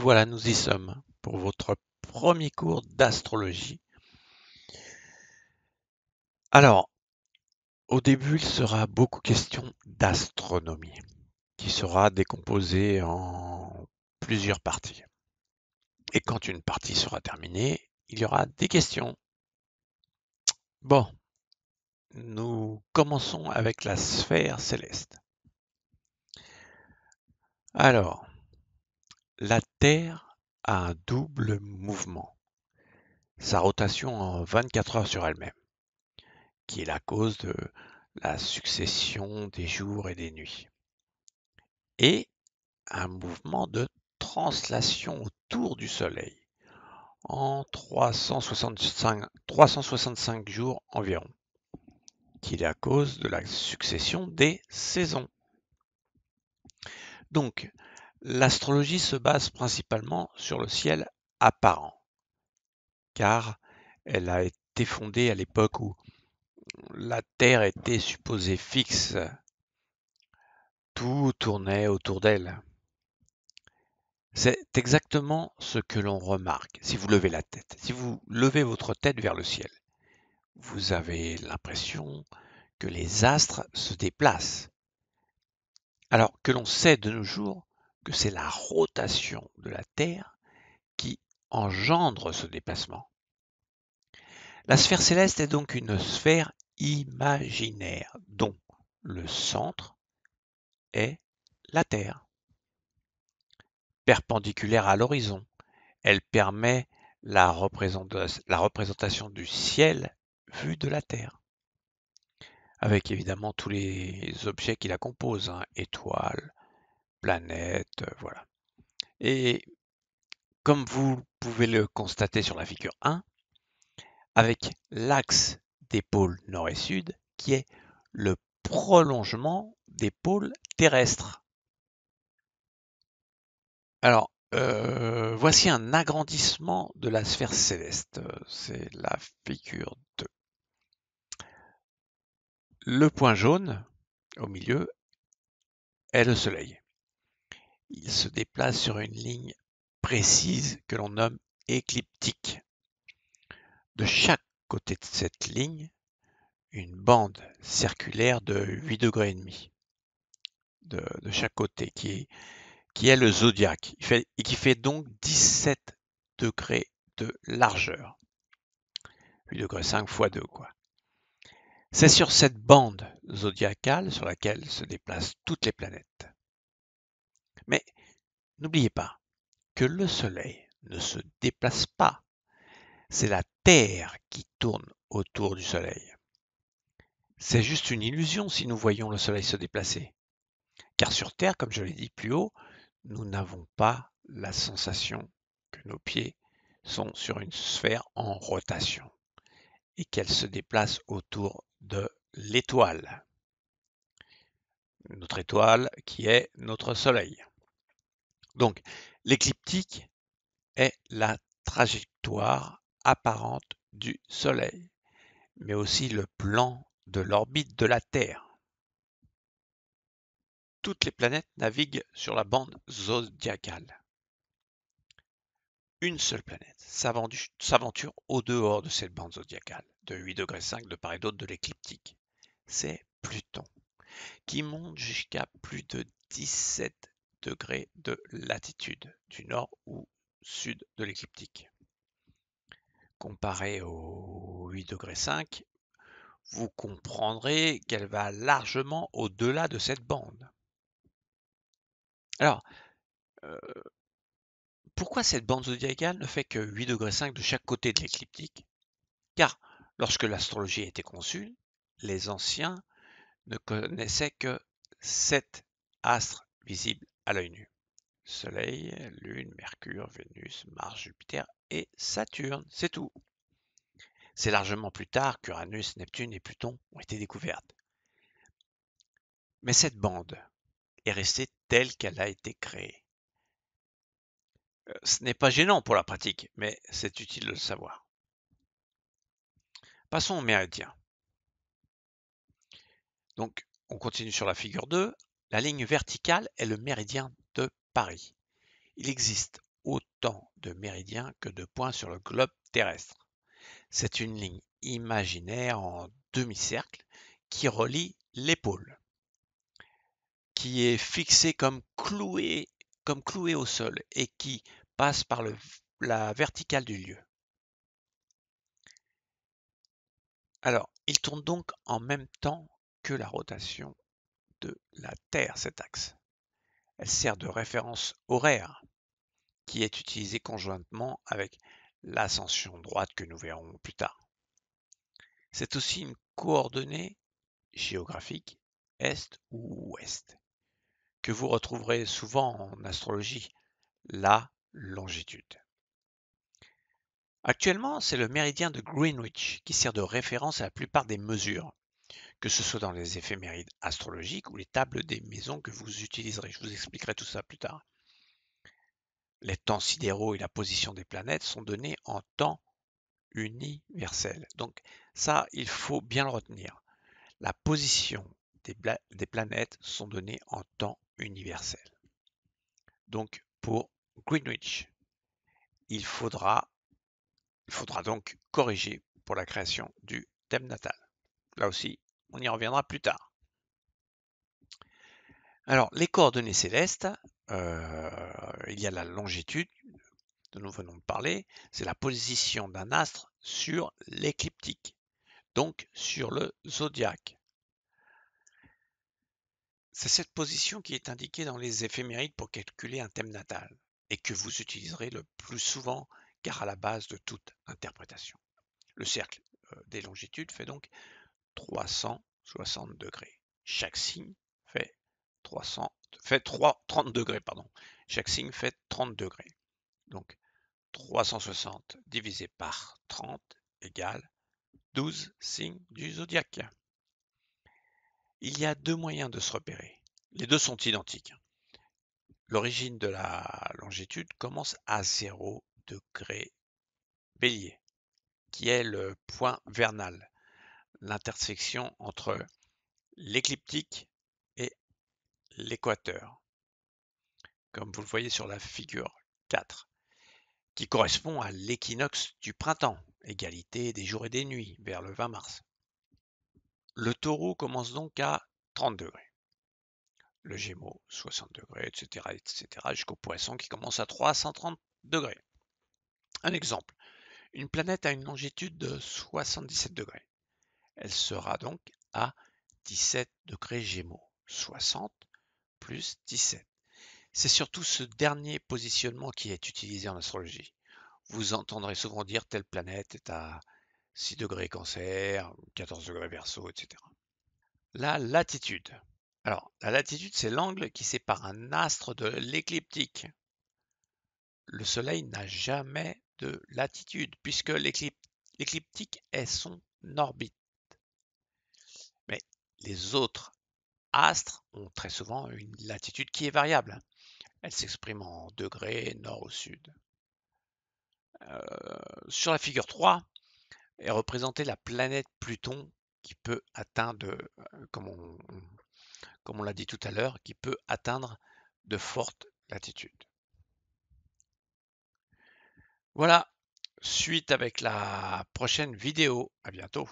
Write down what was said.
voilà, nous y sommes pour votre premier cours d'astrologie. Alors, au début, il sera beaucoup question d'astronomie, qui sera décomposée en plusieurs parties. Et quand une partie sera terminée, il y aura des questions. Bon, nous commençons avec la sphère céleste. Alors, la Terre a un double mouvement, sa rotation en 24 heures sur elle-même, qui est la cause de la succession des jours et des nuits, et un mouvement de translation autour du Soleil en 365 jours environ, qui est la cause de la succession des saisons. Donc, l'astrologie se base principalement sur le ciel apparent, car elle a été fondée à l'époque où la Terre était supposée fixe, tout tournait autour d'elle. C'est exactement ce que l'on remarque si vous levez la tête. Si vous levez votre tête vers le ciel, vous avez l'impression que les astres se déplacent. Alors que l'on sait de nos jours que c'est la rotation de la Terre qui engendre ce déplacement. La sphère céleste est donc une sphère imaginaire dont le centre est la Terre. Perpendiculaire à l'horizon, elle permet la représentation du ciel vu de la Terre, avec évidemment tous les objets qui la composent, hein, étoiles, planètes, voilà. Et comme vous pouvez le constater sur la figure 1, avec l'axe des pôles nord et sud, qui est le prolongement des pôles terrestres. Alors, voici un agrandissement de la sphère céleste. C'est la figure 2. Le point jaune, au milieu, est le Soleil. Il se déplace sur une ligne précise que l'on nomme écliptique. De chaque côté de cette ligne, une bande circulaire de 8 degrés et demi de chaque côté, qui est le zodiaque, et qui fait donc 17 degrés de largeur. 8 degrés 5 fois 2, quoi. C'est sur cette bande zodiacale sur laquelle se déplacent toutes les planètes. Mais n'oubliez pas que le Soleil ne se déplace pas. C'est la Terre qui tourne autour du Soleil. C'est juste une illusion si nous voyons le Soleil se déplacer. Car sur Terre, comme je l'ai dit plus haut, nous n'avons pas la sensation que nos pieds sont sur une sphère en rotation et qu'elle se déplace autour de l'étoile. Notre étoile qui est notre Soleil. Donc, l'écliptique est la trajectoire apparente du Soleil, mais aussi le plan de l'orbite de la Terre. Toutes les planètes naviguent sur la bande zodiacale. Une seule planète s'aventure au-dehors de cette bande zodiacale, de 8 degrés 5 de part et d'autre de l'écliptique. C'est Pluton, qui monte jusqu'à plus de 17 degrés de latitude, du nord ou sud de l'écliptique. Comparé au 8 degrés 5, vous comprendrez qu'elle va largement au-delà de cette bande. Alors, pourquoi cette bande zodiacale ne fait que 8 degrés 5 de chaque côté de l'écliptique? Car lorsque l'astrologie a été conçue, les anciens ne connaissaient que 7 astres visibles à l'œil nu. Soleil, Lune, Mercure, Vénus, Mars, Jupiter et Saturne, c'est tout. C'est largement plus tard qu'Uranus, Neptune et Pluton ont été découvertes. Mais cette bande est restée telle qu'elle a été créée. Ce n'est pas gênant pour la pratique, mais c'est utile de le savoir. Passons au méridien. Donc, on continue sur la figure 2. La ligne verticale est le méridien de Paris. Il existe autant de méridiens que de points sur le globe terrestre. C'est une ligne imaginaire en demi-cercle qui relie les pôles, qui est fixée comme clouée au sol et qui passe par la verticale du lieu. Alors, il tourne donc en même temps que la rotation de la Terre, cet axe. Elle sert de référence horaire qui est utilisée conjointement avec l'ascension droite que nous verrons plus tard. C'est aussi une coordonnée géographique est ou ouest que vous retrouverez souvent en astrologie, la longitude. Actuellement, c'est le méridien de Greenwich qui sert de référence à la plupart des mesures, que ce soit dans les éphémérides astrologiques ou les tables des maisons que vous utiliserez. Je vous expliquerai tout ça plus tard. Les temps sidéraux et la position des planètes sont donnés en temps universel. Donc ça, il faut bien le retenir. La position des planètes sont données en temps universel. Donc pour Greenwich, il faudra donc corriger pour la création du thème natal. Là aussi, on y reviendra plus tard. Alors, les coordonnées célestes, il y a la longitude, dont nous venons de parler, c'est la position d'un astre sur l'écliptique, donc sur le zodiaque. C'est cette position qui est indiquée dans les éphémérides pour calculer un thème natal et que vous utiliserez le plus souvent car à la base de toute interprétation. Le cercle des longitudes fait donc 360 degrés. Chaque signe fait 30 degrés. Chaque signe fait 30 degrés. Donc 360 divisé par 30 égale 12 signes du zodiaque. Il y a deux moyens de se repérer. Les deux sont identiques. L'origine de la longitude commence à 0 degré Bélier, qui est le point vernal, l'intersection entre l'écliptique et l'équateur, comme vous le voyez sur la figure 4, qui correspond à l'équinoxe du printemps, égalité des jours et des nuits, vers le 20 mars. Le taureau commence donc à 30 degrés. Le gémeaux, 60 degrés, etc., jusqu'au poisson qui commence à 330 degrés. Un exemple, une planète a une longitude de 77 degrés. Elle sera donc à 17 degrés gémeaux, 60 plus 17. C'est surtout ce dernier positionnement qui est utilisé en astrologie. Vous entendrez souvent dire telle planète est à 6 degrés Cancer, 14 degrés Verseau, etc. La latitude. Alors, la latitude, c'est l'angle qui sépare un astre de l'écliptique. Le Soleil n'a jamais de latitude puisque l'écliptique est son orbite. Mais les autres astres ont très souvent une latitude qui est variable. Elle s'exprime en degrés nord au sud. Sur la figure 3 est représentée la planète Pluton qui peut atteindre, comme on l'a dit tout à l'heure, qui peut atteindre de fortes latitudes. Voilà, suite avec la prochaine vidéo. À bientôt.